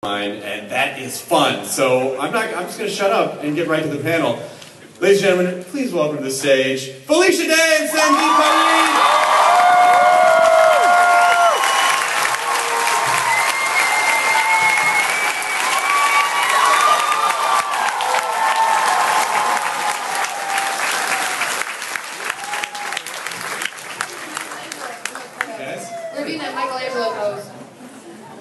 mine, and that is fun. So I'm just going to shut up and get right to the panel. Ladies and gentlemen, please welcome to the stage Felicia Day and Sandeep Karim.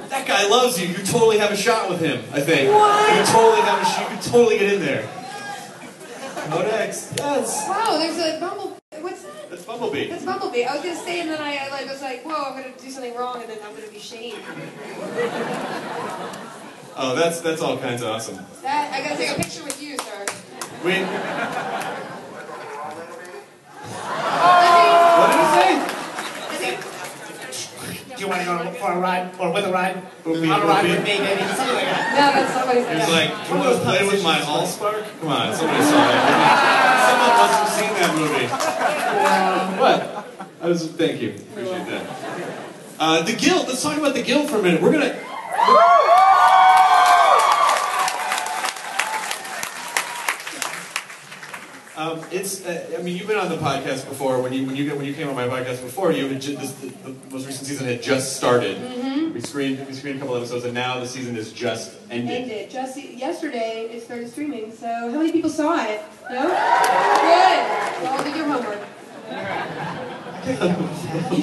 That guy loves you. You totally have a shot with him, I think. What? You could totally get in there. What next? Yes. Wow, there's a Bumblebee. What's that? That's Bumblebee. That's Bumblebee. I was going to say, and then I was like, whoa, I'm going to do something wrong, and then I'm going to be shamed. Oh, that's all kinds of awesome. I got to take a picture with you, sir. Wait. What did he say? Do you want to go for a ride, or with a ride? On a ride with me, maybe, something like that. No, that's not what he said. He's like, do you want to play with my Allspark? Come on, somebody saw that movie. Someone must have seen that movie. What? Thank you. Appreciate that. The Guild. Let's talk about the Guild for a minute. We're gonna. I mean, you've been on the podcast before. When you came on my podcast before, the most recent season had just started. Mm-hmm. We screened a couple episodes, and now the season is just ended. Just yesterday, it started streaming. So, how many people saw it? No? Good. You all did your homework.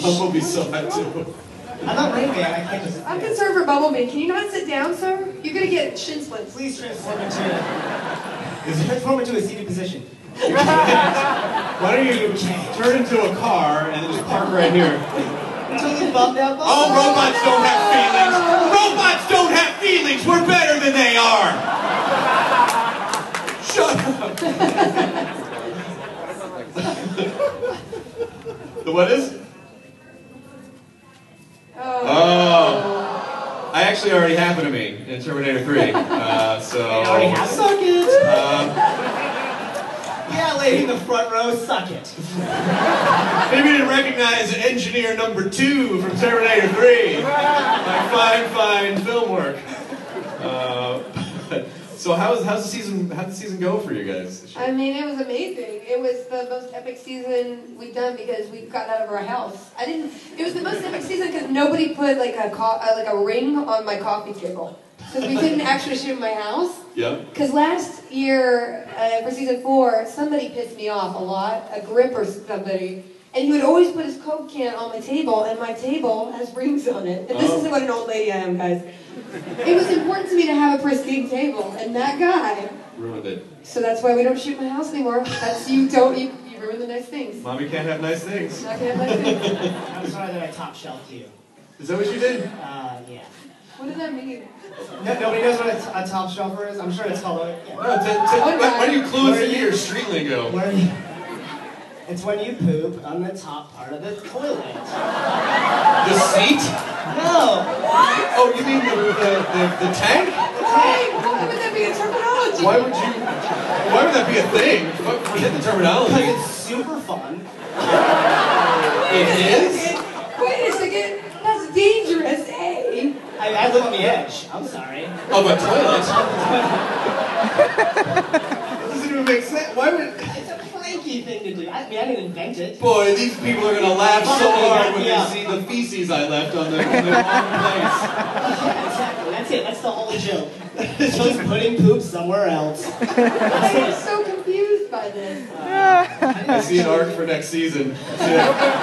Bumblebee saw it too. I'm not Rain Man. I can't just. I'm concerned for Bumblebee. Can you not sit down, sir? You're gonna get shin splints. Please transform into a seated position. Why don't you turn into a car and then just park right here? Oh, robots don't have feelings! Robots don't have feelings! We're better than they are! Shut up! The what is? Oh. I actually already happened to me in Terminator 3. So. It already happened? Suck it! Yeah, lady in the front row, suck it. Maybe you didn't recognize engineer number 2 from Terminator 3. Like fine film work. So how'd the season go for you guys? I mean, it was amazing. It was the most epic season we've done because we got out of our house. It was the most epic season because nobody put like a ring on my coffee table. Because we couldn't actually shoot in my house. Yep. Because last year, for season 4, somebody pissed me off a lot, a grip or somebody, and he would always put his Coke can on my table, and my table has rings on it. And this isn't what an old lady I am, guys. It was important to me to have a pristine table, and that guy ruined it. So that's why we don't shoot in my house anymore. You ruin the nice things. Mommy can't have nice things. Not gonna have nice things. I'm sorry that I top shelved you. Is that what you did? Yeah. What does that mean? Nobody knows what a top shelfer is? I'm sure it's called a... Yeah. Why do you clue us into your street lingo? It's when you poop on the top part of the toilet. The seat? No. What? Oh, you mean the tank? The tank? Why would that be a terminology? Why would that be a thing? Forget the terminology. Because it's super fun. It is? Wait a second. That's dangerous, eh? I live on the edge. I'm sorry. Oh, but toilet? That doesn't even make sense. Why would... It's a cranky thing to do. I mean, I didn't invent it. Boy, these people are going to laugh so hard when they see the feces I left on the wrong place. Yeah, exactly. That's it. That's the whole joke. Just putting poop somewhere else. I am so confused by this. I see an arc for next season.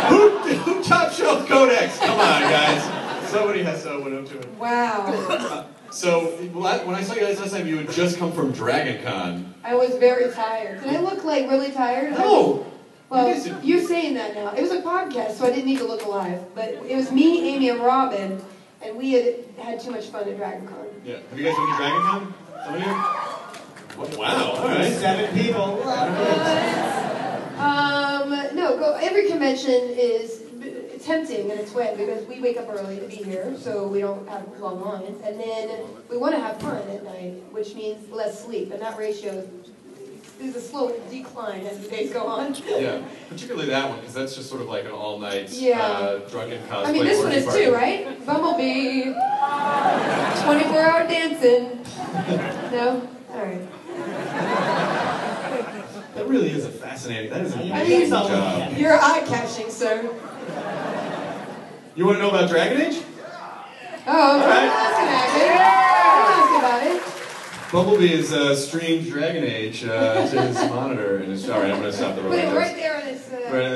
Who top shelf Codex? Come on, guys. Somebody has to open up to it. Wow. So, when I saw you guys last time, you had just come from Dragon Con. I was very tired. Did I look like really tired? No! Well, you're saying that now. It was a podcast, so I didn't need to look alive. But it was me, Amy, and Robin, and we had too much fun at Dragon Con. Yeah. Have you guys been to Dragon Con? Some of you? Wow, alright. 7 people. No, every convention is tempting in its way because we wake up early to be here, so we don't have long lines, and then we want to have fun at night, which means less sleep, and that ratio is there's a slow decline as the days go on. Yeah, particularly that one, because that's just sort of like an all-night drunken cosplay. I mean, this one is party. too, right? Bumblebee, 24-hour dancing. No? All right. That really is a fascinating, that is an I amazing mean, job. you're eye-catching, sir. You want to know about Dragon Age? Oh, okay. Right. That's an ask about it. Bumblebee has streamed Dragon Age to his monitor, and it's alright. I'm going to stop the Put it right there in this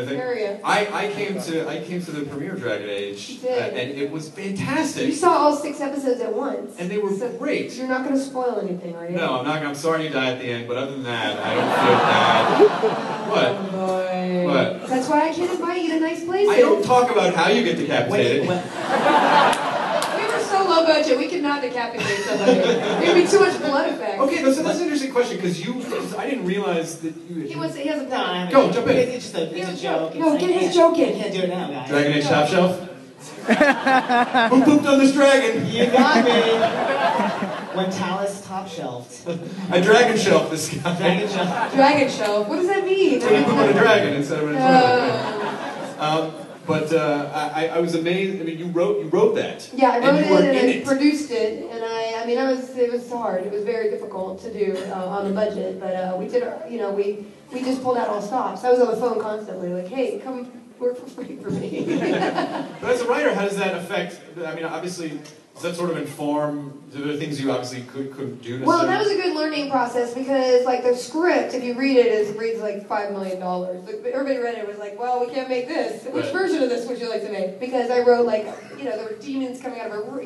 area. I came to the premiere of Dragon Age, and it was fantastic. You saw all 6 episodes at once, and they were great. You're not going to spoil anything, are you? No, I'm not. I'm sorry you die at the end, but other than that, I don't feel bad. What? Oh boy. What? That's why I can't invite you to nice places. I don't talk about how you get decapitated. So low budget, we could not decapitate somebody. It would be too much blood effect. Okay, so that's an interesting question because I didn't realize that you. He has a plan. Go, jump in. It's a joke. No, get his joke in. Can't do it now, guys. Dragon Age Top Shelf. Who pooped on this dragon? You got me. When Talus top shelved. I dragon shelf this guy. Dragon shelf. Dragon shelf. What does that mean? So you poop on a dragon instead of an toilet. But I was amazed. I mean, you wrote that. Yeah, I wrote it and I it. produced it, and it was hard. It was very difficult to do on the budget, but we did. We just pulled out all stops. I was on the phone constantly, like, hey, come work for free for me. But as a writer, how does that affect? I mean, obviously, does that sort of inform? Are there things you obviously couldn't do? Well, that was a good learning process because, like, the script, if you read it, it reads like $5 million. Everybody read it was like, well, we can't make this. Which version of this would you like to make? Because I wrote like, there were demons coming out of a,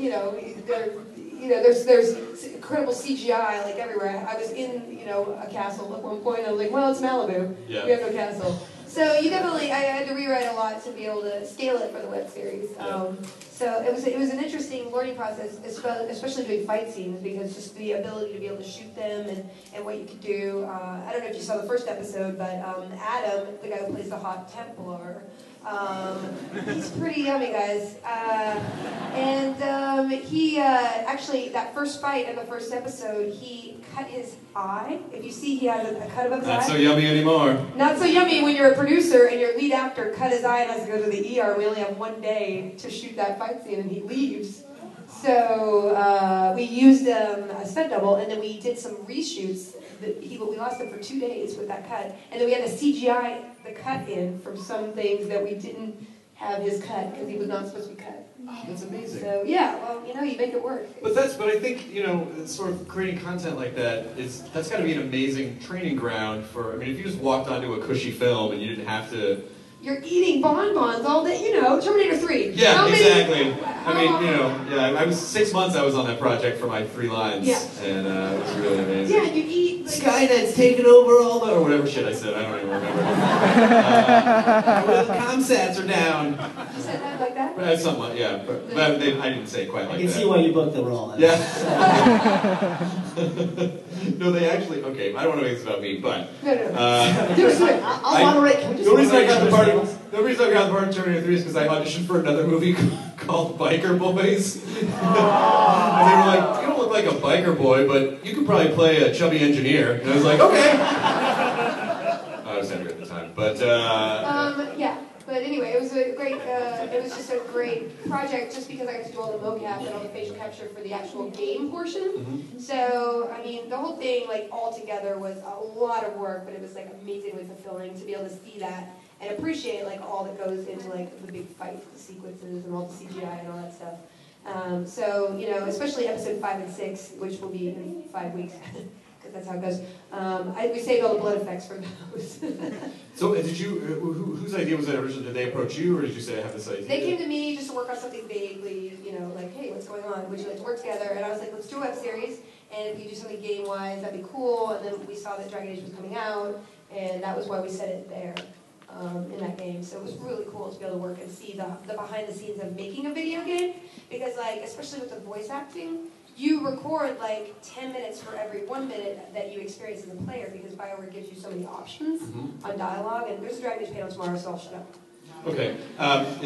there's incredible CGI like everywhere. I was in, a castle at one point. I was like, well, it's Malibu. Yeah. We have no castle. So I had to rewrite a lot to be able to scale it for the web series. So it was an interesting learning process, especially doing fight scenes, because just the ability to be able to shoot them and what you could do. I don't know if you saw the first episode, but Adam, the guy who plays the Hot Templar, he's pretty yummy, guys. He actually, that first fight in the first episode, he cut his eye. If you see, he has a cut above his eye. Not so yummy anymore. Not so yummy when you're a producer and your lead actor cut his eye and has to go to the ER. We only have one day to shoot that fight scene, and he leaves. So we used a stunt double, and then we did some reshoots. We lost him for 2 days with that cut, and then we had to CGI the cut in from some things that we didn't have his cut because he was not supposed to be cut. Oh, that's amazing. So yeah, well, you make it work. But I think sort of creating content like that's got to be an amazing training ground for. I mean, if you just walked onto a cushy film and you didn't have to. You're eating bonbons all day, Terminator 3. Yeah, exactly. I mean, I was 6 months. I was on that project for my 3 lines, and it was really amazing. Yeah, you eat. Skynet's taking over all or whatever shit I said. I don't even remember. The comsats are down. You said that like that? Somewhat, yeah. But I didn't say it quite like that. I can see why you booked the role. Yeah. No, they actually. Okay, I don't want to make this about me, but. I'll moderate. Can we just the reason I got the part of Terminator 3 is because I auditioned for another movie called Biker Boys. And they were like, "You don't look like a biker boy, but you could probably play a chubby engineer." And I was like, "Okay." I was angry at the time, but. Yeah. But anyway, it was a great. It was just a great project, just because I got to do all the mocap and all the facial capture for the actual game portion. Mm-hmm. So I mean, the whole thing, like, all together, was a lot of work, but it was like amazingly fulfilling to be able to see that and appreciate like all that goes into like the big fight sequences and all the CGI and all that stuff. So especially episode 5 and 6, which will be in 5 weeks. Because that's how it goes. We saved all the blood effects for those. So did you? Whose idea was that originally? Did they approach you, or did you say I have this idea? They came to me just to work on something vaguely, like, hey, what's going on? Would you like to work together? And I was like, let's do a web series, and if you do something game-wise, that'd be cool. And then we saw that Dragon Age was coming out, and that was why we set it there in that game. So it was really cool to be able to work and see the behind the scenes of making a video game, because like, especially with the voice acting. You record like 10 minutes for every 1 minute that you experience as a player, because BioWare gives you so many options on dialogue. And there's a Dragon Age panel tomorrow, so I'll shut up. Okay.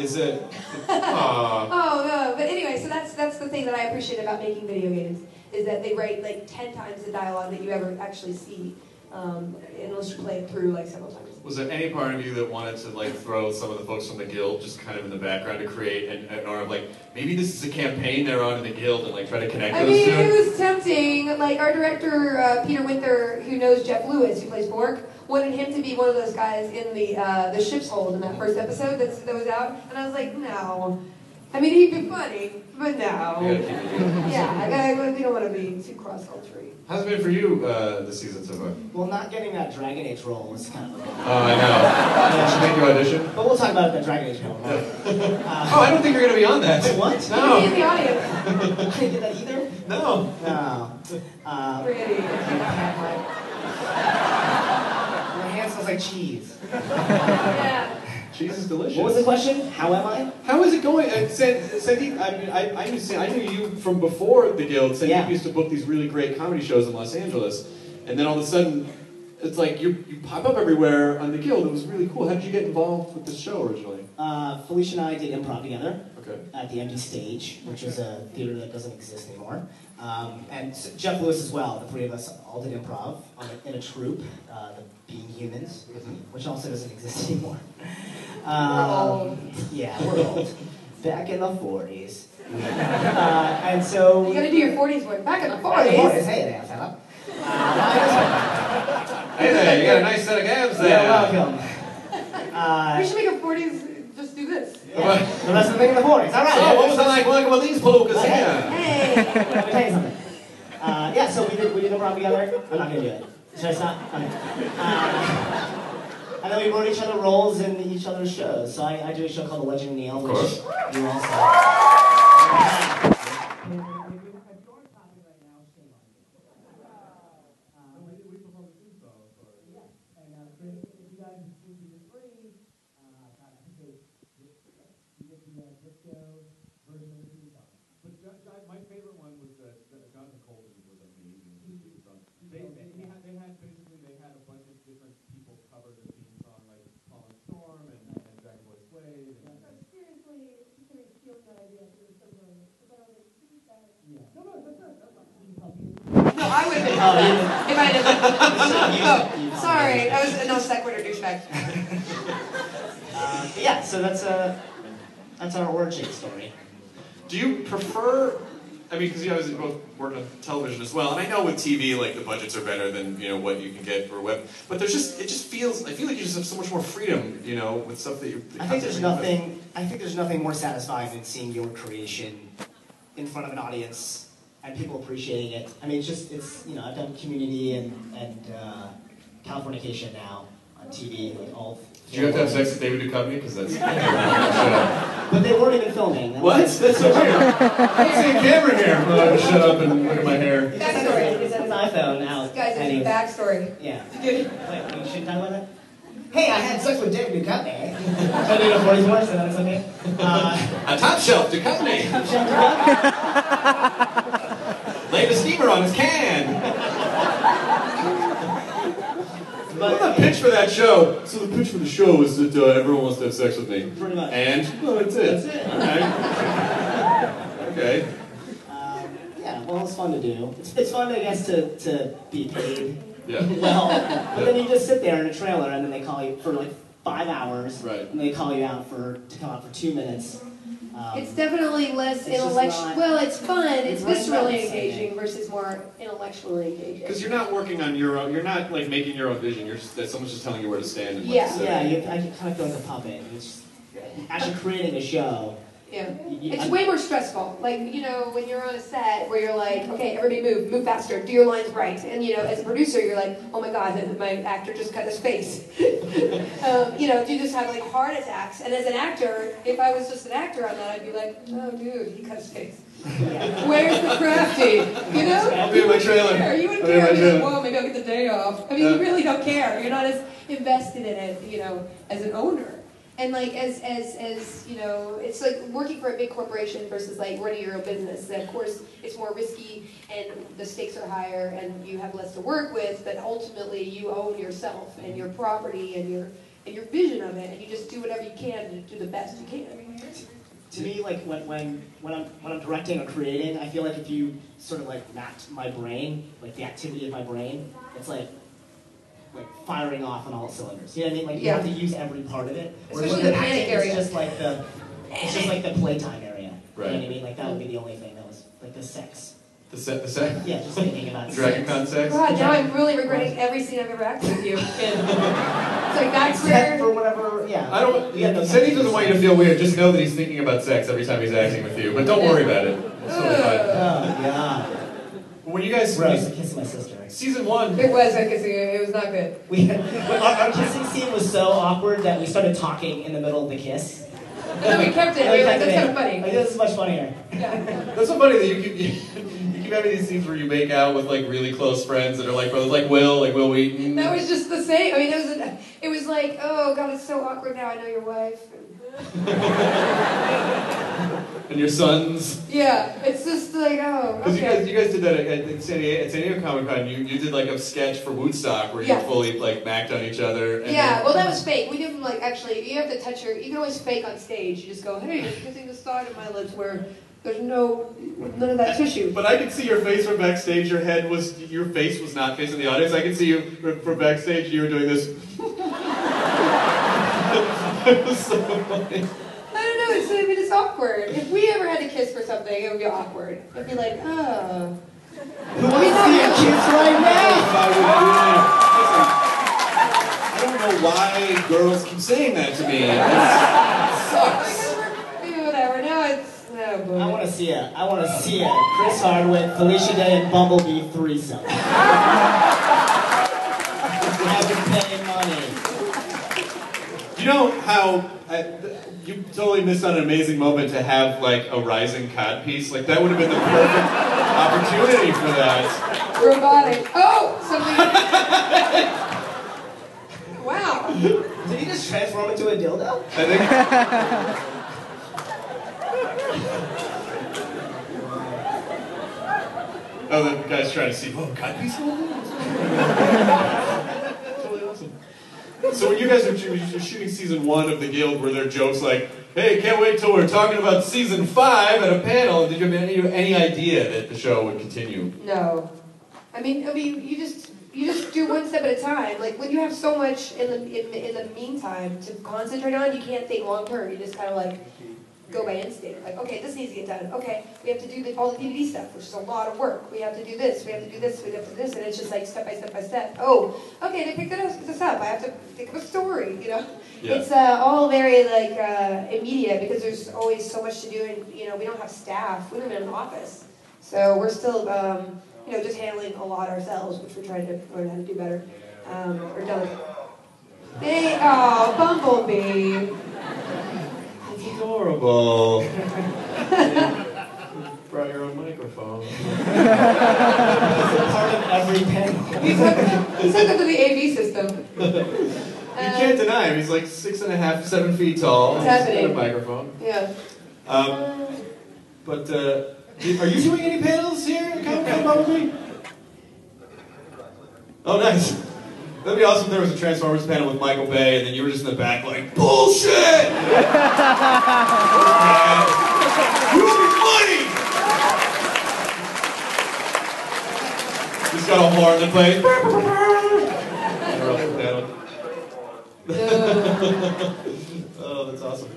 Is it? Oh no. But anyway, so that's the thing that I appreciate about making video games, is that they write like 10 times the dialogue that you ever actually see. unless you play it through like several times. Was there any part of you that wanted to like throw some of the folks from the guild just kind of in the background to create an aura of like, maybe this is a campaign they're on in the guild and like try to connect those two? It was tempting. Like our director, Peter Winther, who knows Jeff Lewis, who plays Bork, wanted him to be one of those guys in the ship's hold in that first episode that was out. And I was like, no. I mean, he'd be funny, but no. Yeah, we don't want to be too cross-culture-y. How's it been for you this season so far? Well, not getting that Dragon Age role was kind of... Oh, I know. Did you make your audition? But we'll talk about the Dragon Age role. Oh, I don't think you're going to be on that. What? No. You're in the audience. I didn't get that either? No. No. Pretty. My hand smells like cheese. Yeah. Cheese is delicious. What was the question? How am I? How is it going? Sandeep, I knew you from before the Guild. Sandeep used to book these really great comedy shows in Los Angeles. And then all of a sudden, it's like you pop up everywhere on the Guild. It was really cool. How did you get involved with this show originally? Felicia and I did improv together at the Empty Stage, which is a theater that doesn't exist anymore. And Jeff Lewis as well. The three of us all did improv in a troupe, the Being Humans, which also doesn't exist anymore. We're old. Yeah, we're old. Back in the 40s. And so... You gotta do your 40s work. Back in the 40s. Hey there, fella. Hey there, you got a nice set of gabs there. Yeah, welcome. We should make a 40s, just do this. Yeah. The rest of the thing in the 40s. All right. So, what was it like working with these palookas here? Hey. Let me tell you something. Yeah, so we did improv together. I'm not going to do it. Should I stop? Okay. And then we wrote each other roles in each other's shows. So I do a show called The Legend of Neil, which you all saw. My favorite one was Jonathan Colton was amazing. They had a bunch of different people cover the theme song, like Fallen Storm and Dragon Boy Slade. Seriously, it's just really stealing that idea. It was so brilliant. Because I was like, who's that? Yeah. No, that's not. No, I would have been. If I didn't. Sorry. I was a no sequitur douchebag. Yeah, so that's our origin story. Do you prefer? I mean, because you obviously both work on television as well, and I know with TV, like the budgets are better than what you can get for web. But I feel like you just have so much more freedom, with stuff that you. I think there's nothing more satisfying than seeing your creation in front of an audience and people appreciating it. I mean, I've done Community and Californication now on TV, like all. Did you have to have sex with David Duchovny? Because that's. But they weren't even filming. What? That's so weird. I see a camera here. Shut up and look at my hair. Backstory. He sent his iPhone out. Guys, there's a backstory. Yeah. Wait, we shouldn't talk about that? Hey, I had sex with David Duchovny. Should I do the 40s voice so that's okay? A top shelf Duchovny. Top shelf Duchovny. Laid a steamer on his can. What's the pitch for that show? So the pitch for the show is that everyone wants to have sex with me. Pretty much. And? Well, that's it. That's it. All right. Okay. Yeah, well, it's fun to do. It's fun, I guess, to be paid well. But then you just sit there in a trailer and then they call you for like 5 hours. Right. And they call you out to come out for 2 minutes. It's definitely less intellectual. Well, it's fun. It's viscerally engaging versus more intellectually engaging. Because you're not working on your own. You're not like making your own vision. Someone's just telling you where to stand. And Yeah. what to say. I kind of feel like a puppet. It's actually creating a show. Yeah. It's way more stressful. Like, when you're on a set where you're like, okay, everybody move faster, do your lines right. And, as a producer, you're like, oh my God, my actor just cut his face. You just have like heart attacks. And as an actor, if I was just an actor on that, I'd be like, oh dude, he cut his face. Where's the crafty? I'll be in my trailer. You wouldn't care. You're like, well, maybe I'll get the day off. I mean, you really don't care. You're not as invested in it, as an owner. And like as it's like working for a big corporation versus like running your own business. That of course it's more risky and the stakes are higher and you have less to work with. But ultimately you own yourself and your property and your vision of it, and you just do whatever you can to do the best you can. To me, like when I'm directing or creating, I feel like if you sort of like mapped my brain, like the activity of my brain, it's like firing off on all cylinders. You know what I mean? Like you have to use every part of it. Especially the panic area. It's just like the playtime area. Right. You know what I mean? Like that would be the only thing that was like the sex. The sex? Yeah, just thinking about Dragon Con sex? God, now I'm really regretting every scene I've ever acted with you. It's like that's Except where... for whatever, yeah. I don't. Said he doesn't want you to feel weird. Just know that he's thinking about sex every time he's acting with you. But don't worry about it. It's totally fine. Oh, yeah. When you guys... Rose, kissing my sister. Season 1... It was kissing you. It was not good. Our kissing scene was so awkward that we started talking in the middle of the kiss. And then we kept it. We were like, that's kind of funny. Like, this is much funnier. Yeah. That's so funny that you keep having these scenes where you make out with like really close friends that are like brothers, like Will Wheaton. That was just the same. I mean, it was like, oh God, it's so awkward now. I know your wife. And your sons. Yeah, it's just like, oh, Because okay. you guys did that at San Diego Comic Con. You did like a sketch for Woodstock where you fully like macked on each other. And yeah, well that was fake. We didn't like actually. You have to touch you can always fake on stage. You just go, hey, you're kissing the side of my lips where there's none of that tissue. But I could see your face from backstage. Your face was not facing the audience. I could see you from backstage. You were doing this. It was so funny. I don't know. It's awkward. If we ever had to kiss for something, it would be awkward. It'd be like, oh. Who wants to see a kiss right now? I don't know why girls keep saying that to me. It sucks. Maybe whatever. Now it's. Oh boy. I want to see a Chris Hardwick, Felicia Day, and Bumblebee threesome. I would pay money. You know how you totally missed on an amazing moment to have like a rising codpiece? Like that would have been the perfect opportunity for that. Robotic. Oh, something. Wow. Did he just transform into a dildo? I think. Oh, the guy's trying to see. Oh, codpiece. Totally awesome. So when you guys are shooting season 1 of The Guild, were there jokes like, hey, can't wait till we're talking about season 5 at a panel? Did you have any idea that the show would continue? No. I mean, you just do one step at a time. Like when you have so much in the meantime to concentrate on, you can't think long term. You just kind of like go by instinct. Like, okay, this needs to get done. Okay, we have to do all the DVD stuff, which is a lot of work. We have to do this. We have to do this. We have to do this, and it's just like step by step by step. Oh, okay, they picked this up. I have to think of a story. You know, yeah. It's all very like immediate because there's always so much to do, and we don't have staff. We don't even have an office, so we're still just handling a lot ourselves, which we're trying to learn how to do better. Or delegate. Bumblebee. It's adorable. Brought your own microphone. It's part of every panel. He's hooked up to the AV system. You can't deny him. He's like 6.5, 7 feet tall. It's happening. He's got a microphone. Yeah. But are you doing any panels here at Comic-Con, probably? Oh, nice. That'd be awesome if there was a Transformers panel with Michael Bay, and then you were just in the back like, bullshit! You owe me money! Just got a horn that plays. Oh, that's awesome.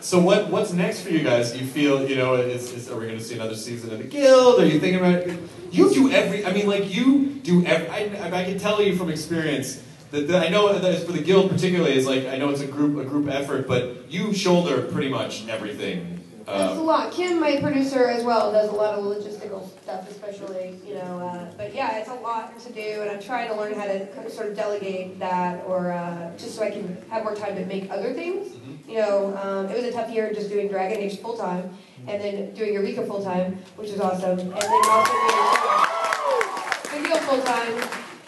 So what's next for you guys? Do you feel, are we going to see another season of The Guild? Are you thinking about it? You do I can tell you from experience that I know that for The Guild particularly, is like, I know it's a group effort, but you shoulder pretty much everything. That's a lot. Kim, my producer as well, does a lot of logistical stuff, especially, but yeah, it's a lot to do, and I'm trying to learn how to kind of sort of delegate that, or just so I can have more time to make other things. It was a tough year just doing Dragon Age full-time, and then doing Eureka full-time, which was awesome, and then also doing Video full-time,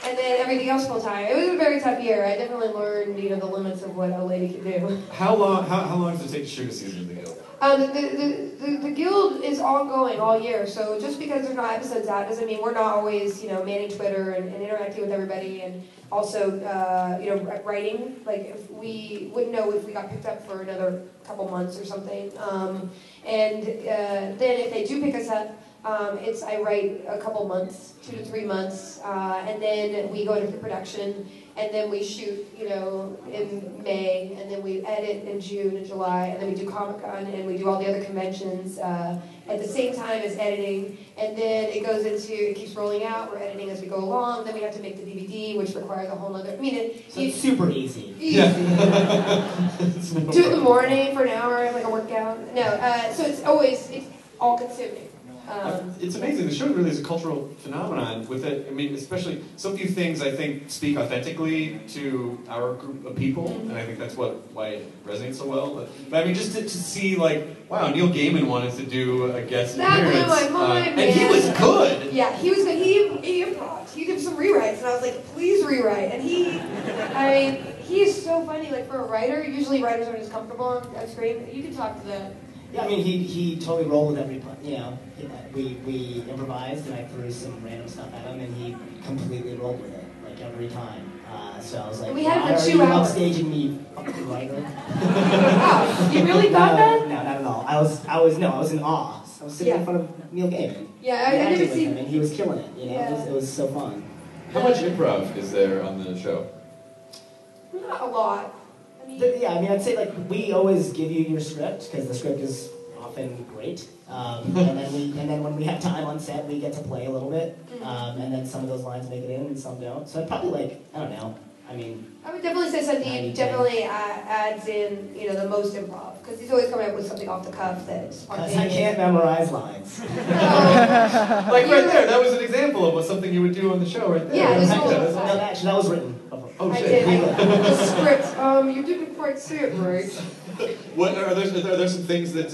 and then everything else full-time. It was a very tough year. I definitely learned, the limits of what a lady can do. How long does it take to shoot a season of The Guild? The Guild is ongoing all year, so just because there's not episodes out doesn't mean we're not always, manning Twitter and interacting with everybody, and also, writing. Like, if we wouldn't know if we got picked up for another couple months or something. And then if they do pick us up, I write a couple months, 2 to 3 months, and then we go into production, and then we shoot, in May, and then we edit in June and July, and then we do Comic-Con, and we do all the other conventions at the same time as editing, and then it keeps rolling out, we're editing as we go along, then we have to make the DVD, which requires a whole other, it's super easy. Yeah. Do it in the morning for an hour, like a workout. No, so it's all consuming. It's amazing. The show really is a cultural phenomenon with it. Especially so few things I think speak authentically to our group of people, and I think that's why it resonates so well. But just to see wow, Neil Gaiman wanted to do a guest appearance. That blew my mind, man. And he was good. Yeah, he was good. He improv. He did some rewrites, and I was like, please rewrite. And he is so funny. For a writer, usually writers aren't as comfortable on screen. You can talk to them. Yeah, he totally rolled with every part. We improvised, and I threw some random stuff at him, and he completely rolled with it, every time. So I was like, we had it for 2 you hours. upstaging me, fucking writer? Wow, you really thought that? No, not at all. I was in awe. I was sitting in front of Neil Gaiman. Yeah, I never seen him, and he was killing it. Yeah. It was so fun. How much improv is there on the show? Not a lot. I'd say we always give you your script because the script is often great, and then when we have time on set, we get to play a little bit, and then some of those lines make it in and some don't. So I'd probably I don't know. I would definitely say Sandeep definitely adds in the most improv because he's always coming up with something off the cuff that's because I can't memorize lines. Right there, that was an example of something you would do on the show right there. Yeah, it was actually that was written. Oh shit! I did. The script. You didn't quite see it right. What are there some things that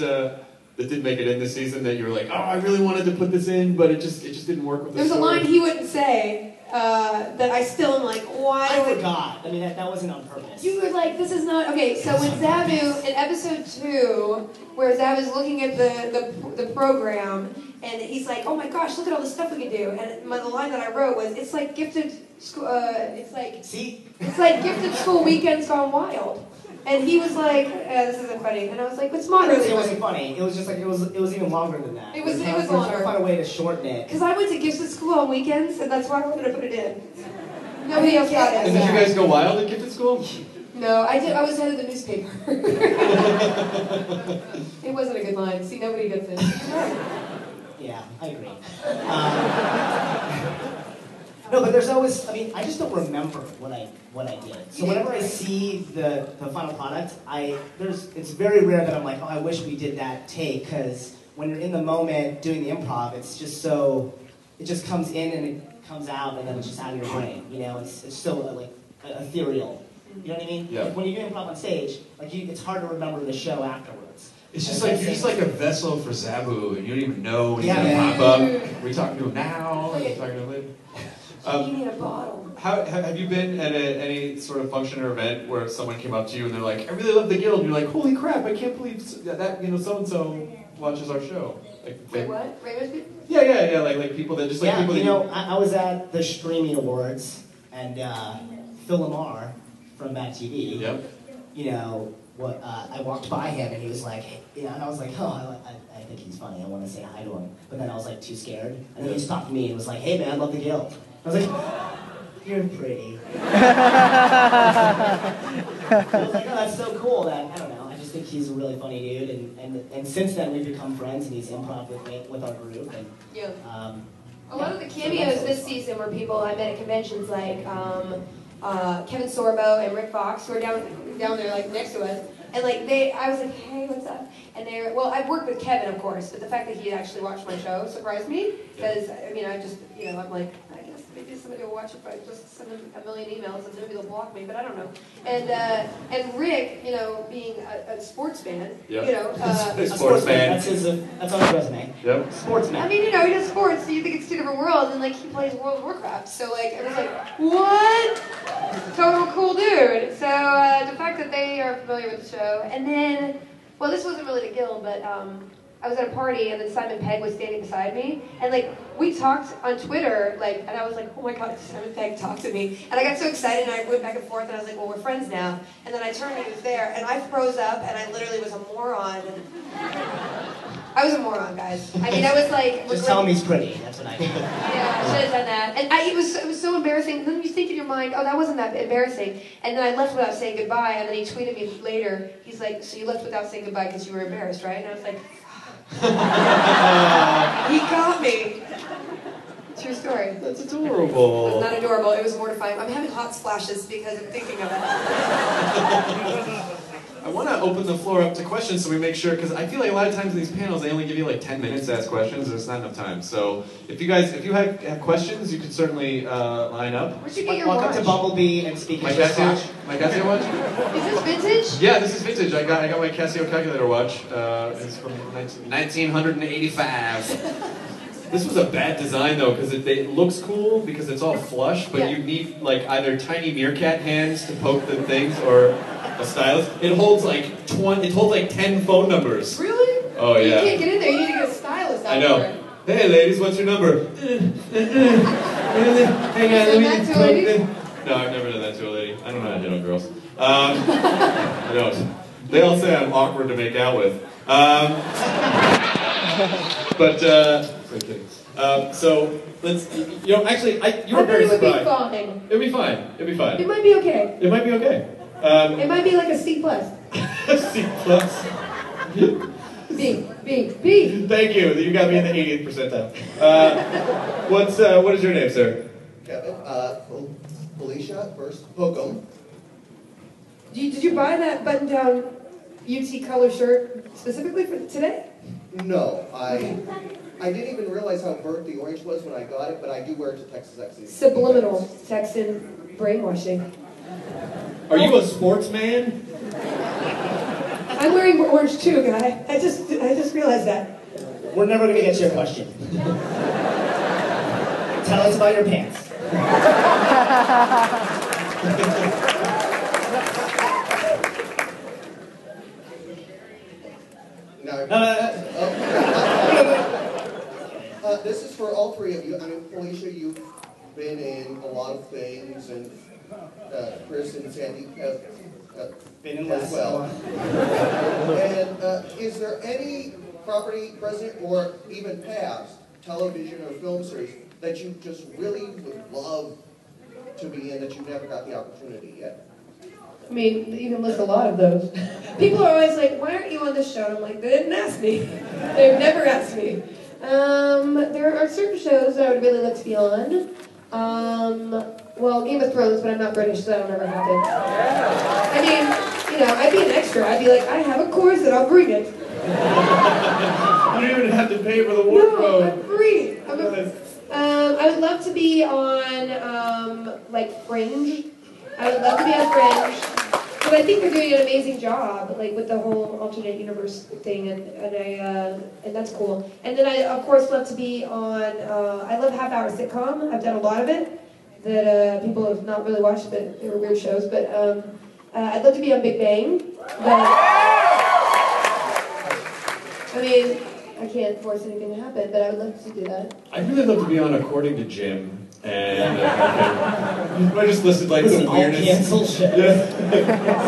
didn't make it in this season that you were like, oh, I really wanted to put this in, but it just didn't work with the There's story? a line he wouldn't say that I still am like, why? I forgot. That wasn't on purpose. You were like, this is not okay. So when Zabu in episode 2, where Zabu is looking at the program, and he's like, oh my gosh, look at all the stuff we can do. And the line that I wrote was, it's like gifted school. It's like gifted school weekends gone wild. And he was like, this isn't funny. And I was like, it's moderately. It wasn't funny. It was just it was even longer than that. It was longer. longer. I find a way to shorten it. Because I went to gifted school on weekends, and that's why I wanted to put it in. Nobody else got it. And did you guys go wild at gifted school? No, I did. I was head of the newspaper. It wasn't a good line. See, nobody gets it. Yeah, I agree. No, but there's always, I just don't remember what I did. So whenever I see the final product, it's very rare that I'm like, oh, I wish we did that take, because when you're in the moment doing the improv, it's just it just comes in and it comes out, and then it's just out of your brain, it's so ethereal. You know what I mean? Yeah. When you do improv on stage, it's hard to remember the show afterwards. It's just you're just like a vessel for Zabu, and you don't even know when he's Yeah, gonna pop up. Are we talking to him now? Are we talking to him later? You need a bottle. Have you been at any sort of function or event where someone came up to you and they're like, I really love the Guild, and you're like, holy crap, I can't believe that so-and-so watches our show. Wait, what? Raymond's people? Yeah, like people that just Yeah, people I was at the Streaming Awards, and Phil Lamar from Mad TV, I walked by him, and he was like, and I was like, oh, I think he's funny, I want to say hi to him. But then I was too scared, and then he stopped me and was like, hey man, I love the Guild. I was like, you're pretty. I was like, oh, that's so cool. That, I don't know, I just think he's a really funny dude, and since then we've become friends, and he's improv with our group. And, yeah. A lot of the cameos this season were people I met at conventions like Kevin Sorbo and Rick Fox, who are down there next to us. And I was like, hey, what's up? And they were, I've worked with Kevin, of course, but the fact that he had actually watched my show surprised me, because, I just, I'm like, I guess maybe somebody will watch it, but I just send them a million emails and maybe they'll block me, but I don't know. And Rick, being a sports fan, a sports fan. That's on his resume. Yep. Sportsman. he does sports, so you think it's two different worlds, and he plays World of Warcraft, so I was like, what? Total cool dude. So the fact that they are familiar with the show, and then, this wasn't really the Guild, but I was at a party, and then Simon Pegg was standing beside me, and we talked on Twitter, and I was like, oh my god, Simon Pegg talked to me, and I got so excited, and I went back and forth, and I was like, well, we're friends now, and then I turned, and he was there, and I froze up, and I literally was a moron. I was a moron, guys. I mean, I was like... Just tell him he's pretty. That's what I did. Yeah, I should have done that. And it was so embarrassing. Then you think in your mind, oh, that wasn't that embarrassing. And then I left without saying goodbye. And then he tweeted me later. He's like, so you left without saying goodbye because you were embarrassed, right? And I was like, he got me. True story. That's adorable. It was not adorable. It was mortifying. I'm having hot splashes because I'm thinking of it. I want to open the floor up to questions so we make sure, because I feel like a lot of times in these panels they only give you like 10 minutes to ask questions, and it's not enough time. So if you have questions, you can certainly line up. Where'd you get your Welcome watch? to Bumblebee and speak My into your Casio, watch. my Casio watch? Is this vintage? Yeah, this is vintage. I got my Casio calculator watch. It's from 1985. This was a bad design though, because it looks cool because it's all flush, but you need like either tiny meerkat hands to poke the things or a stylus. It holds like 10 phone numbers. Really? Oh yeah. You can't get in there. You need to get a stylist out I know. there. Hey ladies, what's your number? Hey guys, let me that to a lady? No, I've never done that to a lady. I don't know how to handle girls. I don't. They all say I'm awkward to make out with. So let's. Actually, you were very surprised. It'd be fine. It'd be fine. It might be okay. It might be okay. It might be like a C+. C plus. B. Thank you. You got me in the 80th percentile. What is your name, sir? Kevin, Felicia, first, Hook'em. Did you buy that button-down UT color shirt specifically for today? No, I didn't even realize how burnt the orange was when I got it, but I do wear it to Texas Exit. Subliminal Texan brainwashing. Are you a sportsman? I'm wearing orange too, guy. I just realized that. We're never going to get to your question. Tell us about your pants. This is for all three of you. I mean, Felicia, you've been in a lot of things, and Chris and Sandy have Been in as less. well. And is there any property, present or even past, television or film series that you just really would love to be in that you never got the opportunity yet? I mean, you can list a lot of those. People are always like, why aren't you on this show? And I'm like, they didn't ask me. They've never asked me. There are certain shows that I would really like to be on. Well, Game of Thrones, but I'm not British, so that'll never happen. I mean, I'd be an extra. I'd be like, I have a course and I'll bring it. You don't even have to pay for the wardrobe. No, I'm free. I would love to be on, like, Fringe. I would love to be on Fringe. Because I think they're doing an amazing job, like, with the whole alternate universe thing, and that's cool. And then I, of course, love to be on, I love half-hour sitcom. I've done a lot of it that people have not really watched, but they were weird shows. But I'd love to be on Big Bang. But, I mean, I can't force anything to happen, but I would love to do that. I'd really love to be on According to Jim. And I just listed like some weirdness. Cancel shit. Yeah.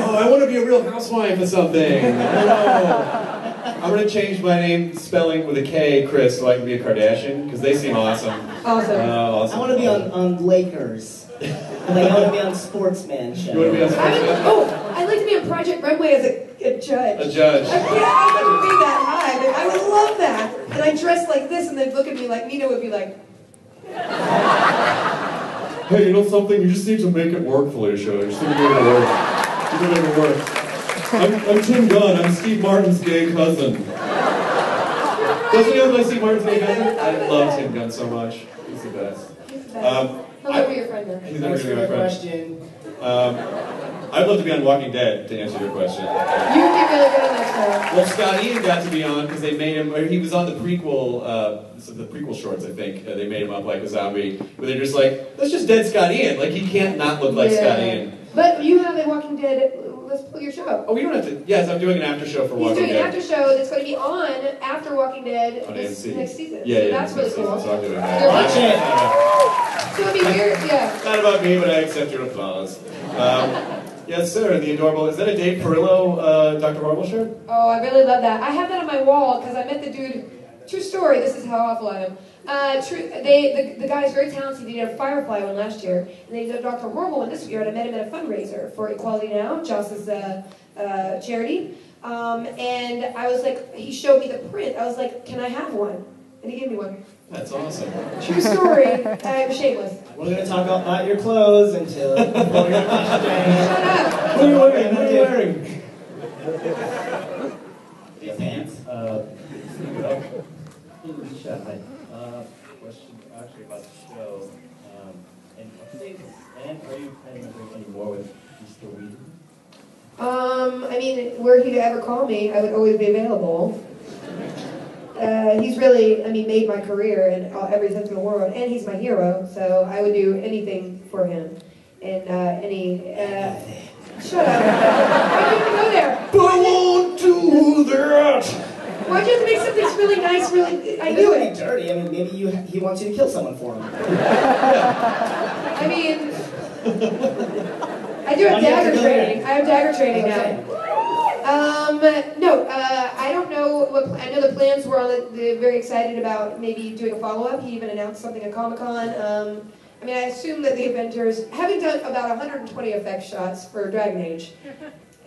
Oh, I want to be a Real Housewife or something. Oh. I'm gonna change my name spelling with a K, Chris, so I can be a Kardashian because they seem awesome. Awesome. Awesome. I want to be on Lakers. Like, I want to be on Sportsman show. You want to be on Sportsman? I'd like to be on Project Runway as a judge. A judge. I wouldn't be that high, but I would love that. And I dress like this, and they'd look at me like Nina would be like. Hey, you know something? You just need to make it work, Felicia. You just need to make it work. You need to make it work. I'm Tim Gunn. I'm Steve Martin's gay cousin. Doesn't he look like Steve Martin's gay cousin? I love Tim Gunn so much. He's the best. He's the best. He'll never be your friend then. He's never Thanks going for to be the my question. friend. I'd love to be on Walking Dead, to answer your question. You would be really good on that show. Well, Scott Ian got to be on because they made him, or he was on the prequel, the prequel shorts, I think. They made him up like a zombie. But they're just like, that's just dead Scott Ian. Like, he can't not look like Scott Ian. But you have a Walking Dead, let's pull your show. Oh, we don't have to, yes, I'm doing an after show for Walking Dead. He's doing an after show that's going to be on after Walking Dead on this AMC. next season. Yeah, so yeah, that's really cool. So I'm doing that. You're Watch watching it. So it'll be weird, yeah. Not about me, but I accept your applause. Yes, sir, and the adorable, is that a Dave Perillo Dr. Horrible shirt? Oh, I really love that. I have that on my wall because I met the dude. True story. This is how awful I am. The guy is very talented. He did a Firefly one last year, and they did a Dr. Horrible one this year. And I met him at a fundraiser for Equality Now, Joss's charity. And I was like, he showed me the print. I was like, can I have one? And he gave me one. That's awesome. True story. I'm shameless. We're going to talk about your clothes until you're Shut up. What are you wearing? What are you wearing? Your pants. Felicia, hi. Question actually about the show. And are you planning on doing any more with Mr. Whedon? I mean, were he to ever call me, I would always be available. He's really, made my career in every sense of the world, and he's my hero, so I would do anything for him. And shut up. Why'd you have to go there? I won't do that! Why'd you have to make something really nice, really, I knew it. Dirty. I mean, maybe he wants you to kill someone for him. I mean, I do have dagger training. I have dagger training now. No, I don't know. I know the plans were on. They're very excited about maybe doing a follow-up. He even announced something at Comic-Con. I mean, I assume that the Avengers, having done about 120 effect shots for Dragon Age,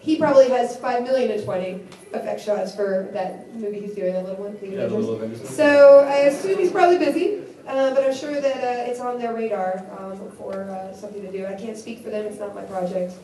he probably has 5,020,000 effect shots for that movie he's doing, that little one, the Yeah, the little Avengers. Avengers. So I assume he's probably busy, but I'm sure that it's on their radar for something to do. I can't speak for them; it's not my project.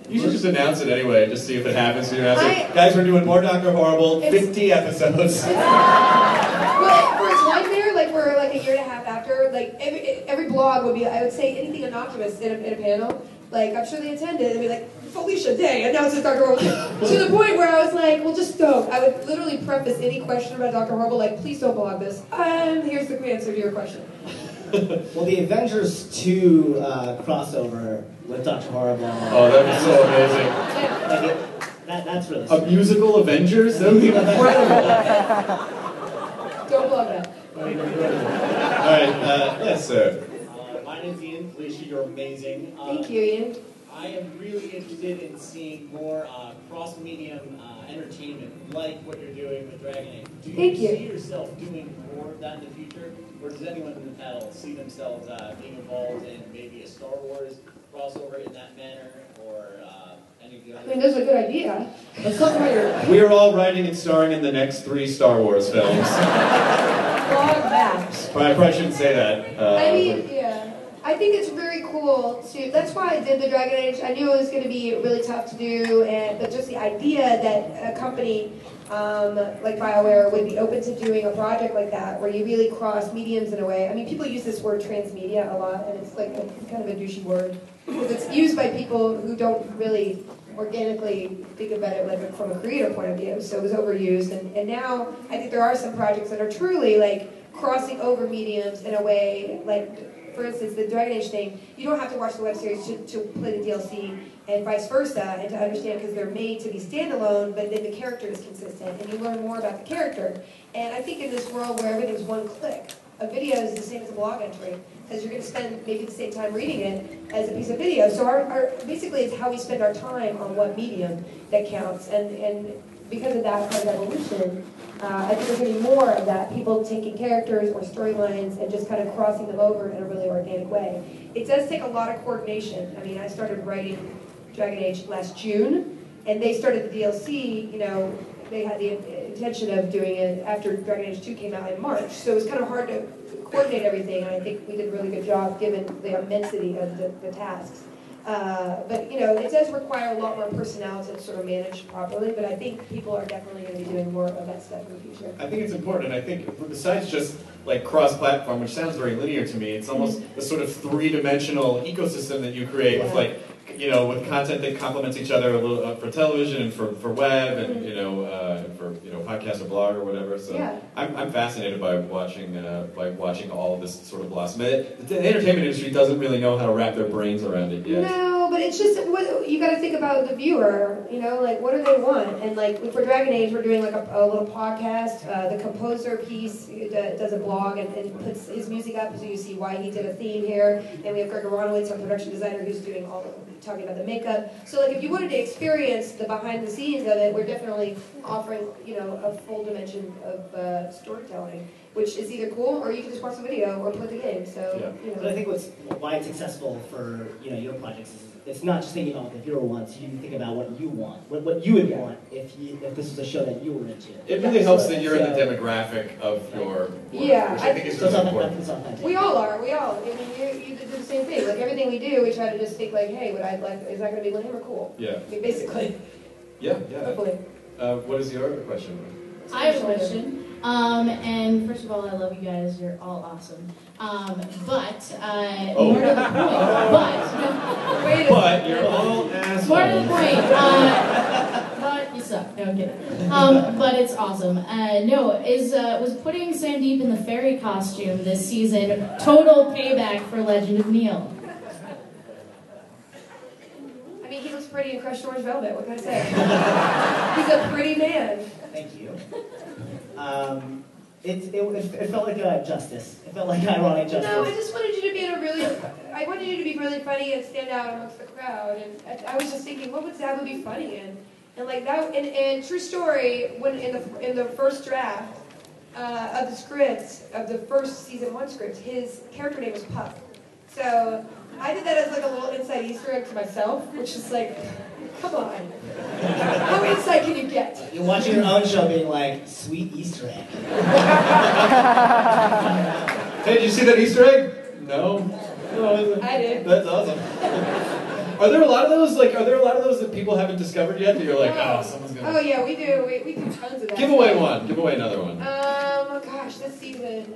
You should just announce it anyway, just see if it happens. You know, guys, we're doing more Dr. Horrible, 50 episodes. Well, for his line there, like we're like a year and a half after, like every blog would be, I would say anything innocuous in a panel. Like, I'm sure they attended, and be like, Felicia Day announces Dr. Horrible. To the point where I was like, well, just don't. I would literally preface any question about Dr. Horrible, like, please don't blog this. And here's the answer to your question. Well, the Avengers 2 crossover with Dr. Horrible. Oh, that'd be so amazing. Yeah. That's really A musical Avengers? That would be incredible. Don't blog that. Alright, yes, sir. My name's Ian. Felicia, you're amazing. Thank you, Ian. I am really interested in seeing more cross-medium entertainment, like what you're doing with Dragon Age. Do you Thank you. see yourself doing more of that in the future? Or does anyone in the panel see themselves being involved in maybe a Star Wars crossover in that manner, or any of the I other? mean, that's a good idea. Let's talk about your We are all writing and starring in the next 3 Star Wars films. blog that. But I probably shouldn't say that. I mean, yeah. I think it's very cool to, that's why I did the Dragon Age. I knew it was going to be really tough to do, but just the idea that a company like BioWare would be open to doing a project like that, where you really cross mediums in a way. I mean, people use this word transmedia a lot, and it's like kind of a douchey word, because it's used by people who don't really organically think about it like from a creator point of view, so it was overused. And now I think there are some projects that are truly like crossing over mediums in a way, like, for instance, the Dragon Age thing, you don't have to watch the web series to play the DLC, and vice versa, and to understand, because they're made to be standalone, but then the character is consistent, and you learn more about the character. And I think in this world where everything's one click, a video is the same as a blog entry, because you're going to spend maybe the same time reading it as a piece of video. So our basically it's how we spend our time on what medium that counts, and because of that kind of evolution, I think there's going to be more of that, people taking characters or storylines and just kind of crossing them over in a really organic way. It does take a lot of coordination. I mean, I started writing Dragon Age last June, and they started the DLC, you know, they had the intention of doing it after Dragon Age 2 came out in March, so it was kind of hard to coordinate everything, and I think we did a really good job given the immensity of the tasks. But, you know, it does require a lot more personnel to sort of manage properly, but I think people are definitely going to be doing more of that stuff in the future. I think it's important, and I think besides just like cross-platform, which sounds very linear to me, it's almost the sort of 3-dimensional ecosystem that you create with, like, you know, with content that complements each other a little for television and for web and for podcast or blog or whatever. So I'm fascinated by watching all of this sort of blossom. The entertainment industry doesn't really know how to wrap their brains around it yet. No, but it's just what you got to think about the viewer. You know, like what do they want? And like for Dragon Age, we're doing like a little podcast. The composer piece does a blog and puts his music up, so you see why he did a theme here. And we have Greg Aronowitz, our production designer, who's doing talking about the makeup. So like if you wanted to experience the behind the scenes of it, we're definitely offering a full dimension of storytelling, which is either cool or you can just watch the video or play the game. So But I think why it's successful for your projects is it's not just thinking about what the viewer wants. You think about what you want, what you would want if this was a show that you were into. It really helps that you're in the demographic of your work, which I think is really important. We all are. We all. I mean, you do the same thing. Like everything we do, we try to just think like, hey, would I like? Is that going to be lame or cool? Yeah. I mean, basically. Yeah. Hopefully. What is your question? I have a question. And first of all, I love you guys. You're all awesome. More to the point. But you're all assholes. More to the point. But you suck. No, I'm kidding. But it's awesome. Was putting Sandeep in the fairy costume this season total payback for Legend of Neil? I mean, he looks pretty in crushed orange velvet. What can I say? He's a pretty man. Thank you. It felt like justice. It felt like ironic justice. No, I just wanted you to be I wanted you to be really funny and stand out amongst the crowd. And I was just thinking, what would Zabu be funny in? And like that, and true story, when in the first draft of the script of the first season 1 script, his character name was Puck. So I did that as like a little inside Easter egg to myself, which is like, come on. How inside can you get? You're watching your own show being like, sweet Easter egg. Hey, did you see that Easter egg? No. I did. That's awesome. Are there a lot of those? Are there a lot of those that people haven't discovered yet? That you're like, someone's gonna. Oh yeah, we do. We do tons of that. Give away one. Give away another one. Gosh, this season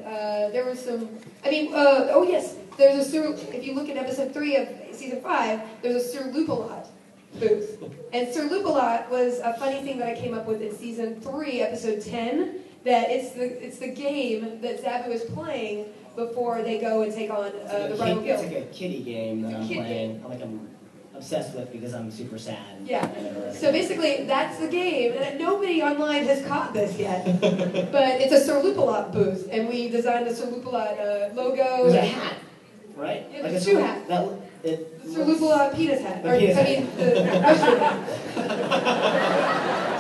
there was some. I mean, oh yes, there's a Sir. If you look at episode 3 of season 5, there's a Sir Loop-a-Lot booth, and Sir Loop-a-Lot was a funny thing that I came up with in season 3, episode 10. That it's the game that Zabu is playing before they go and take on the rival guild. It's like a kiddie game that I'm playing. I'm obsessed with because I'm super sad. Yeah. So basically, that's the game, and nobody online has caught this yet. But it's a Sir Loop-a-Lot booth, and we designed the Sir Loop-a-Lot logo. There's a hat, right? Yeah, there's 2 hats. The Sir Loop-a-Lot penis hat. The mushroom hat.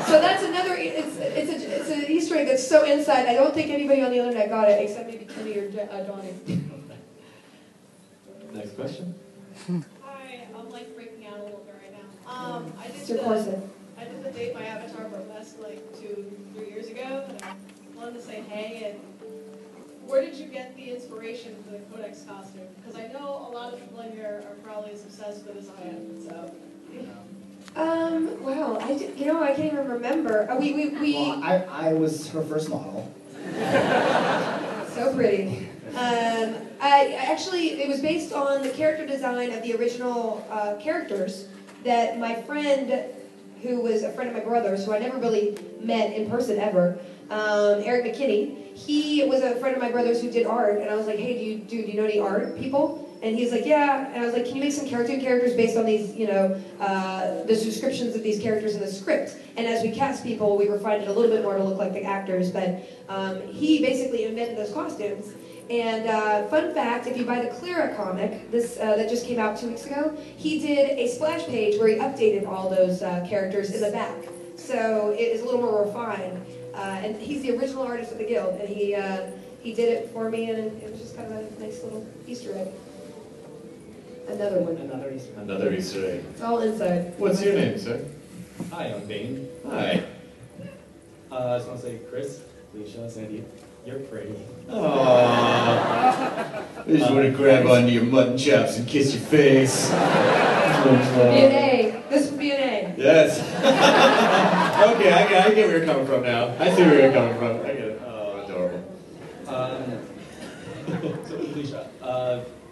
So that's another. It's an Easter egg that's so inside. I don't think anybody on the internet got it, except maybe Kenny or Donnie. Next question. Hi, I'm like freaking out a little bit right now. I did the Date My Avatar burlesque like 2-3 years ago, and I wanted to say hey, and where did you get the inspiration for the Codex costume? Because I know a lot of people in here are probably as obsessed with it as I am, so. Wow, I can't even remember. Well, I was her first model. So pretty. It was based on the character design of the original characters that my friend, who was a friend of my brother's, who I never really met in person ever, Eric McKinney, he was a friend of my brother's who did art, and I was like, hey, do you know any art people? And he's like, yeah. And I was like, can you make some cartoon characters based on these, the descriptions of these characters in the script? And as we cast people, we refined it a little bit more to look like the actors. But he basically invented those costumes. And fun fact, if you buy the Clara comic, that just came out 2 weeks ago, he did a splash page where he updated all those characters in the back. So it is a little more refined. And he's the original artist of the guild, and he did it for me, and it was just kind of a nice little Easter egg. Another one. Another Easter egg. It's all inside. What's your name, sir? Hi, I'm Bane. Hi. I just want to say, Chris, Felicia, Sandy, you're pretty. Aww. I just want to grab onto your mutton chops and kiss your face. B&A. This would be an A. Yes. Okay, I get where you're coming from now. I see where you're coming from. I get it. Oh, adorable. So, Felicia,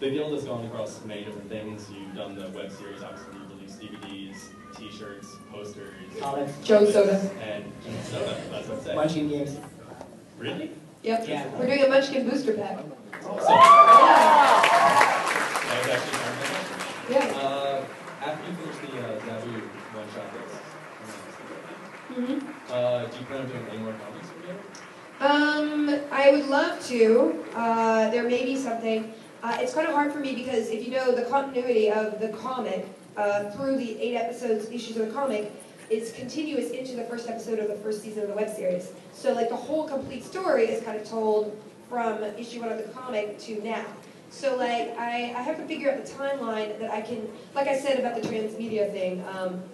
the Guild has gone across many different things. You've done the web series, obviously you've released DVDs, t-shirts, posters, comics, Joe Soda. And soda, that's what I'm saying. Munchkin games. Really? Yep. Yeah. We're doing a Munchkin booster pack. Awesome. Yeah. That was actually part of my question. Yeah. After I would love to. There may be something. It's kind of hard for me because if you know the continuity of the comic through the 8 issues of the comic, it's continuous into the first episode of the first season of the web series. So like the whole complete story is kind of told from issue 1 of the comic to now. So like I have to figure out the timeline that I can, like I said about the transmedia thing,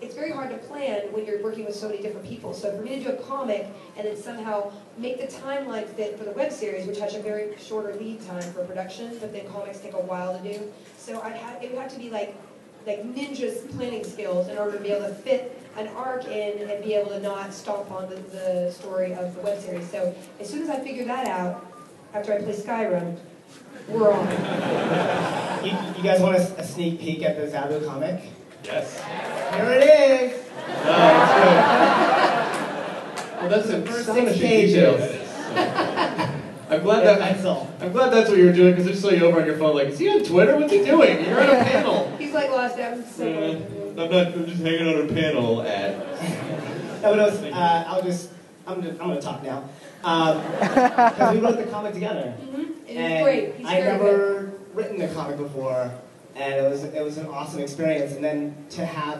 it's very hard to plan when you're working with so many different people. So for me to do a comic and then somehow make the timeline fit for the web series, which has a very shorter lead time for production, but then comics take a while to do. So it would have to be like ninja's planning skills in order to be able to fit an arc in and be able to not stomp on the story of the web series. So as soon as I figure that out, after I play Skyrim, we're on. You guys want a sneak peek at the Zabu comic? Yes. Here it is! Well, that's some First 6 astonishing pages. details. I'm glad that's what you were doing, because I just saw you over on your phone like, is he on Twitter? What's he doing? You're on a panel. He's like lost out. So I'm just hanging on a panel at... No, but I'm gonna talk now. Because we wrote the comic together. It's great. He's I'd very never good. written a comic before, and it was an awesome experience. And then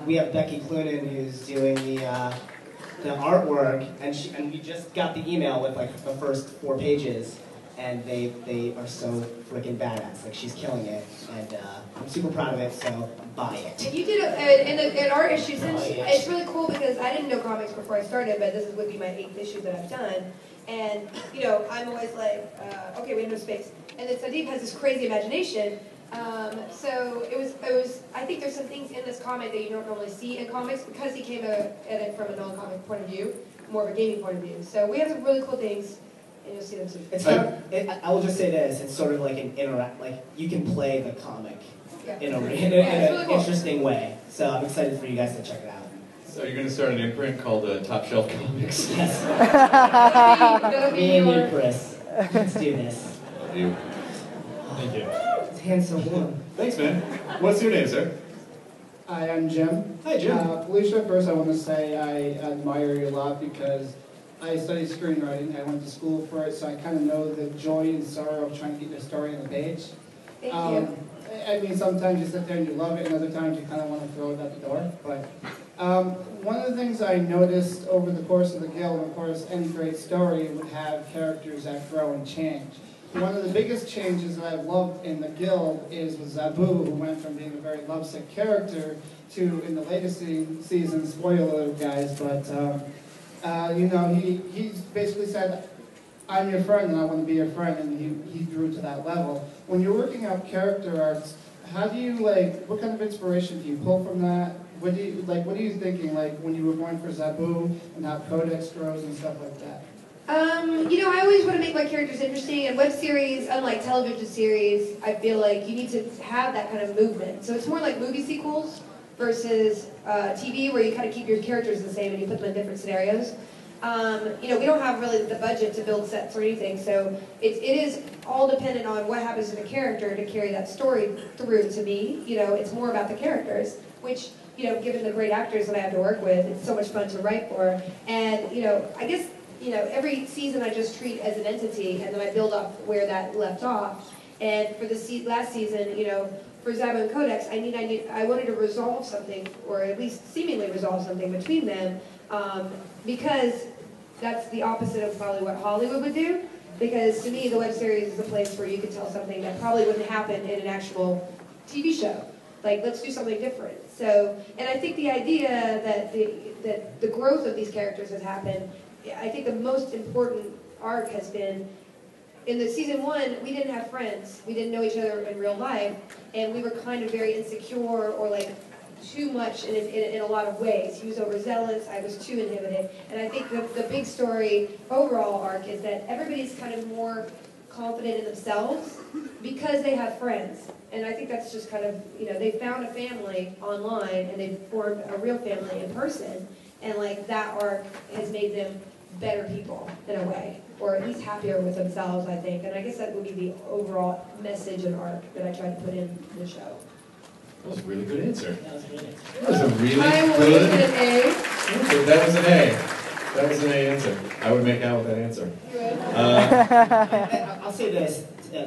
we have Becky Clunan who's doing the artwork, and we just got the email with like the first 4 pages, and they are so freaking badass. Like she's killing it, and I'm super proud of it. So buy it. And you did in our issues. Yeah. It's really cool because I didn't know comics before I started, but this would be my 8th issue that I've done. And, you know, I'm always like, okay, we have no space. And then Sandeep has this crazy imagination. So it was, I think there's some things in this comic that you don't normally see in comics because he came at it from a non-comic point of view, more of a gaming point of view. So we have some really cool things, and you'll see them soon. It's kind of, I will just say this, it's sort of like an like, you can play the comic in an really cool. interesting way. So I'm excited for you guys to check it out. So you're going to start an imprint called Top Shelf Comics? Yes. That'll be Me and your... you, Chris. Let's do this. Thank you. Thank you. His hand's so warm. Thanks, man. What's your name, sir? Hi, I'm Jim. Hi, Jim. Felicia, first I want to say I admire you a lot because I studied screenwriting. I went to school for it, so I kind of know the joy and sorrow of trying to get your story on the page. Thank you. I mean, sometimes you sit there and you love it, and other times you kind of want to throw it out the door. But one of the things I noticed over the course of the Guild, and of course any great story would have characters that grow and change. One of the biggest changes that I've loved in the Guild is with Zabu, who went from being a very lovesick character to, in the latest season, spoiler alert, guys, but you know, he's basically said, I'm your friend and I want to be your friend, and he grew to that level. When you're working out character arcs, how do you, like, what kind of inspiration do you pull from that? What are you thinking, like, when you were going for Zabu and how Codex grows and stuff like that? You know, I always want to make my characters interesting, and web series, unlike television series, I feel like you need to have that kind of movement. So it's more like movie sequels versus TV, where you kind of keep your characters the same and you put them in different scenarios. You know, we don't have really the budget to build sets or anything, so it is all dependent on what happens to the character to carry that story through. To me, you know, it's more about the characters, which, you know, given the great actors that I have to work with, it's so much fun to write for. And, you know, I guess, you know, every season I just treat as an entity, and then I build off where that left off. And for the last season, you know, for Zabu and Codex, I wanted to resolve something, or at least seemingly resolve something between them, because that's the opposite of probably what Hollywood would do. Because to me, the web series is a place where you could tell something that probably wouldn't happen in an actual TV show. Like, let's do something different. So, and I think the idea that the growth of these characters has happened. I think the most important arc has been, in the season 1, we didn't have friends. We didn't know each other in real life, and we were kind of very insecure, or like too much in a lot of ways. He was overzealous, I was too inhibited. And I think the big story overall arc is that everybody's kind of more confident in themselves because they have friends. And I think that's just kind of, you know, they found a family online and they formed a real family in person. And like that arc has made them better people in a way, or at least happier with themselves, I think. And I guess that would be the overall message and arc that I tried to put in the show. That was a really good answer. That was great. That was a really I good... was an A. That was an A. That was an A answer. I would make out with that answer. You would? I'll say this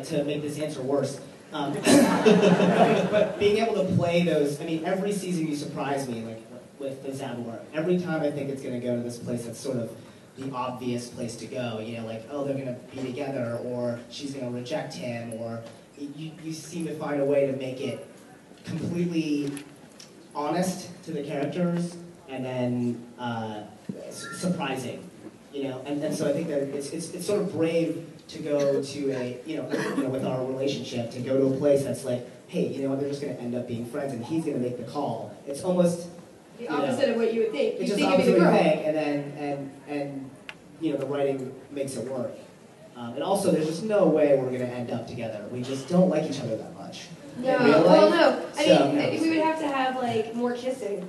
to make this answer worse. But being able to play those, I mean, every season you surprise me, like with the Zabor. Every time I think it's going to go to this place that's sort of the obvious place to go, you know, like, oh, they're going to be together, or she's going to reject him, or you seem to find a way to make it completely honest to the characters, and then surprising, you know. And so I think that it's sort of brave to go to a, you know, with our relationship, to go to a place that's like, hey, you know what, they're just going to end up being friends, and he's going to make the call. It's almost the opposite of what you would think. It's You just think opposite it'd of be what the you girl. think, and you know, the writing makes it work. And also, there's just no way we're going to end up together. We just don't like each other that much. No, In real well, life, no. I so, mean, no. we would have to have like more kissing.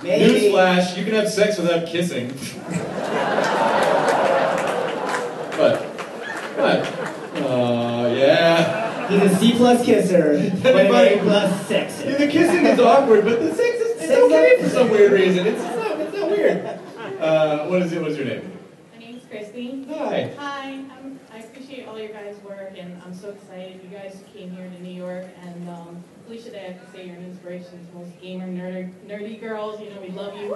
Maybe. Newsflash, you can have sex without kissing. What? Yeah. He's a C+ kisser, but an A+ sexer. Yeah, the kissing is awkward, but the sex is okay for some weird reason. It's not weird. What is it? What's your name? My name's Christy. Hi. Hi. I appreciate all your guys' work, and I'm so excited you guys came here to New York. And Felicia, I have to say, you're an inspiration to most gamer, nerdy girls. You know, we love you.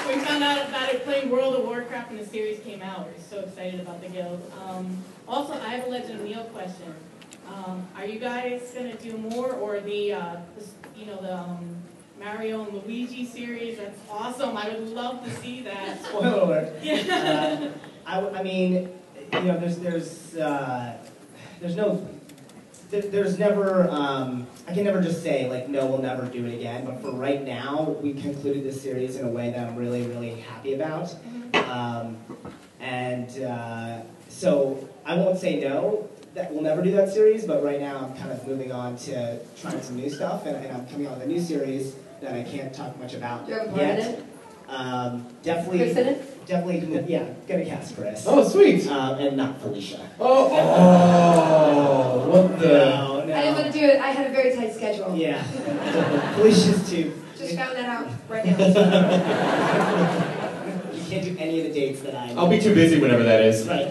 We found out about it playing World of Warcraft when the series came out. We're so excited about the guild. Also, I have a Legend of Neil question. Are you guys gonna do more, or the Mario and Luigi series? That's awesome. I would love to see that. Spoiler alert. Yeah. I mean, you know, there's never, I can never just say, like, no, we'll never do it again, but for right now, we concluded this series in a way that I'm really, really happy about. So I won't say no, that we'll never do that series, but right now I'm kind of moving on to trying some new stuff, and I'm coming on with a new series that I can't talk much about Do you have a part yet. in it? Definitely. Chris in it? Definitely, yeah, gonna cast Chris. Oh, sweet. And not Felicia. Oh, what the? No. I didn't want to do it. I had a very tight schedule. Yeah. Felicia's too. Just found that out right now. You can't do any of the dates that I. I'll be too busy whenever that is. Right.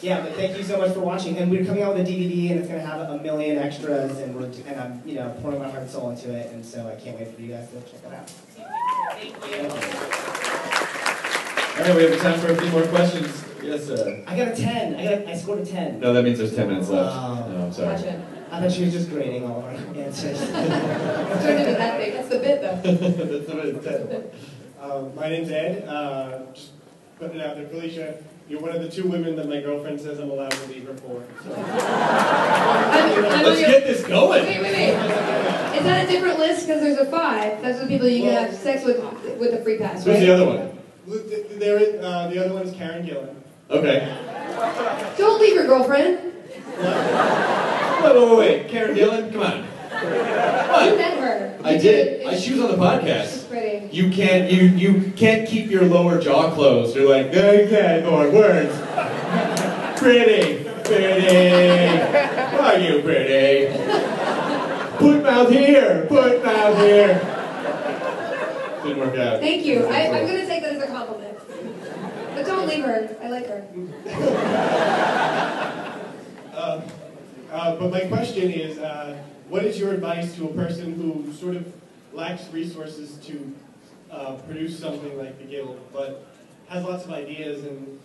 Yeah, but thank you so much for watching. And we're coming out with a DVD, and it's going to have 1 million extras, and I'm, you know, pouring my heart and soul into it, and so I can't wait for you guys to check it out. Thank you. All right, we have time for a few more questions. Yes, sir. I got a 10. I scored a 10. No, that means there's 10 minutes left. Oh. No, I'm sorry. Gotcha. I thought she was just grading all of our answers. It's turned into that big. That's the bit, though. That's the bit. My name's Ed. Just putting it out there, Felicia. You're one of the 2 women that my girlfriend says I'm allowed to leave her for. So. Let's get this going. Wait. Is that a different list? Because there's a 5. That's the people you can have sex with a free pass, right? Who's the other one? The other one is Karen Gillan. Okay. Don't leave your girlfriend. Wait. Karen Gillan, come on. You met her. I did. She was on the podcast. She's pretty. You can't keep your lower jaw closed. You're like, no more words. Pretty. Are you pretty? Put mouth here. Didn't work out. Thank you. I'm going to take that as a compliment. But don't leave her. I like her. But my question is, what is your advice to a person who sort of lacks resources to produce something like the Guild, but has lots of ideas and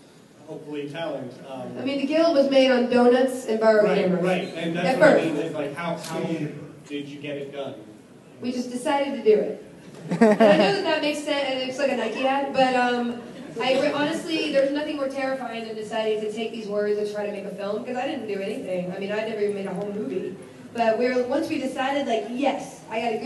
hopefully talent? I mean, the Guild was made on donuts and borrowed cameras. Right, and that's At what first. I mean, is like, how did you get it done? We just decided to do it. And I know that makes sense, and it's like a Nike ad, but honestly, there's nothing more terrifying than deciding to take these words and try to make a film, because I didn't do anything. I mean, I never even made a whole movie. But once we decided, like, yes, I got I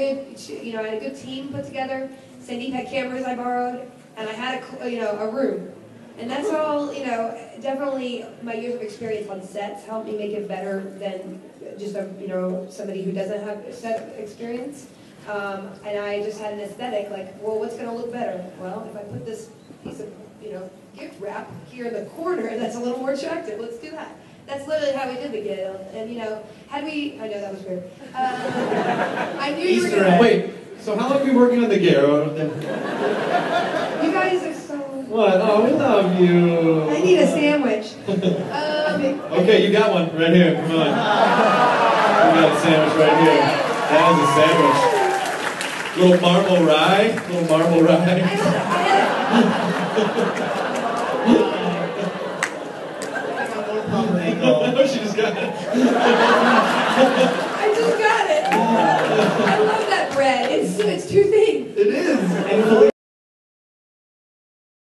had a good team put together. Sandeep had cameras I borrowed, and I had a room. And that's all, definitely my years of experience on sets helped me make it better than just somebody who doesn't have set experience. And I just had an aesthetic, like, well, what's going to look better? Well, if I put this piece of, gift wrap here in the corner, that's a little more attractive. Let's do that. that's literally how we did the Guild. And you know, had we, I know that was weird. I knew you were Easter gonna. egg. Wait, so how long have you been working on the Guild? You guys are so. What? Oh, we love you. I need a sandwich. Okay, you got one right here. Come on. You got a sandwich right here. That is a sandwich. Little marble rye. Little marble rye.